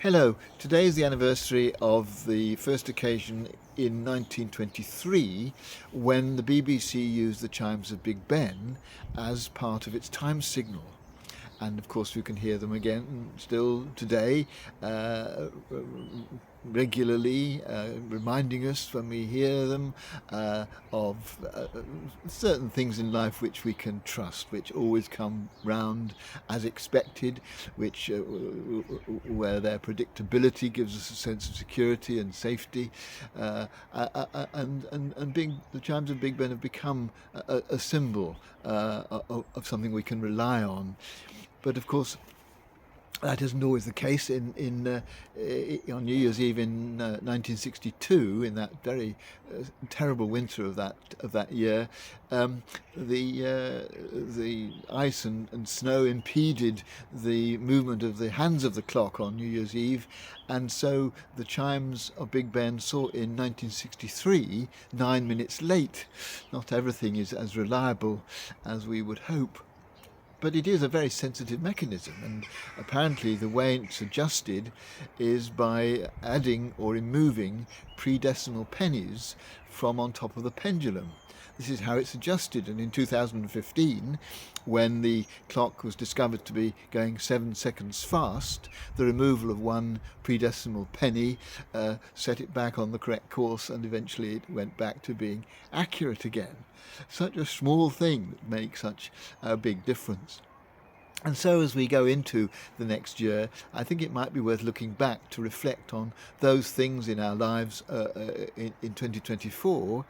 Hello, today is the anniversary of the first occasion in 1923 when the BBC used the chimes of Big Ben as part of its time signal. And of course, we can hear them again still today, regularly, reminding us when we hear them of certain things in life which we can trust, which always come round as expected, which where their predictability gives us a sense of security and safety, the chimes of Big Ben have become a symbol of something we can rely on. But of course, that isn't always the case. On New Year's Eve in 1962, in that very terrible winter of that year, the ice and snow impeded the movement of the hands of the clock on New Year's Eve, and so the chimes of Big Ben saw in 1963 9 minutes late. Not everything is as reliable as we would hope. But it is a very sensitive mechanism, and apparently the way it's adjusted is by adding or removing pre-decimal pennies from on top of the pendulum. This is how it's adjusted, and in 2015, when the clock was discovered to be going 7 seconds fast, the removal of one pre-decimal penny set it back on the correct course, and eventually it went back to being accurate again. Such a small thing that makes such a big difference. And so as we go into the next year, I think it might be worth looking back to reflect on those things in our lives in 2024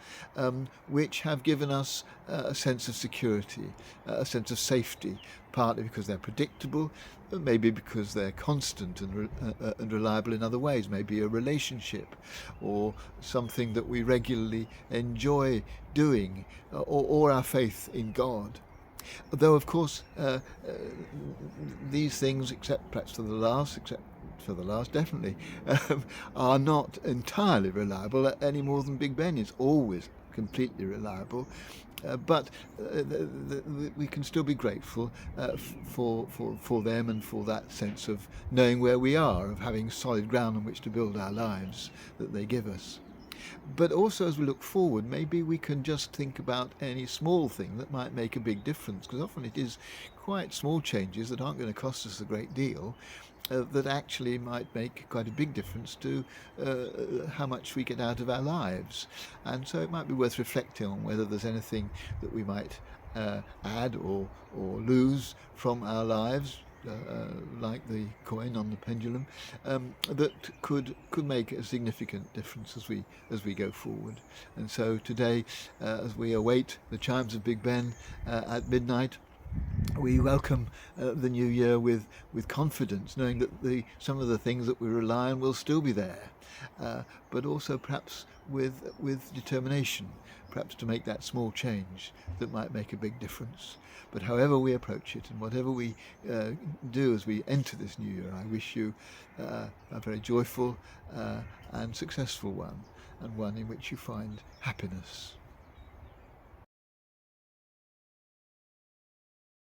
which have given us a sense of security, a sense of safety, partly because they're predictable, but maybe because they're constant and reliable in other ways, maybe a relationship or something that we regularly enjoy doing, or our faith in God. Though, of course, these things, except for the last, definitely, are not entirely reliable any more than Big Ben is always completely reliable. But we can still be grateful for them and for that sense of knowing where we are, of having solid ground on which to build our lives that they give us. But also, as we look forward, maybe we can just think about any small thing that might make a big difference, because often it is quite small changes that aren't going to cost us a great deal, that actually might make quite a big difference to how much we get out of our lives. And so it might be worth reflecting on whether there's anything that we might add or lose from our lives, like the coin on the pendulum, that could make a significant difference as we go forward. And so today, as we await the chimes of Big Ben at midnight, we welcome the new year with confidence, knowing that some of the things that we rely on will still be there, but also perhaps with determination, perhaps to make that small change that might make a big difference. But however we approach it and whatever we do as we enter this new year, I wish you a very joyful and successful one, and one in which you find happiness.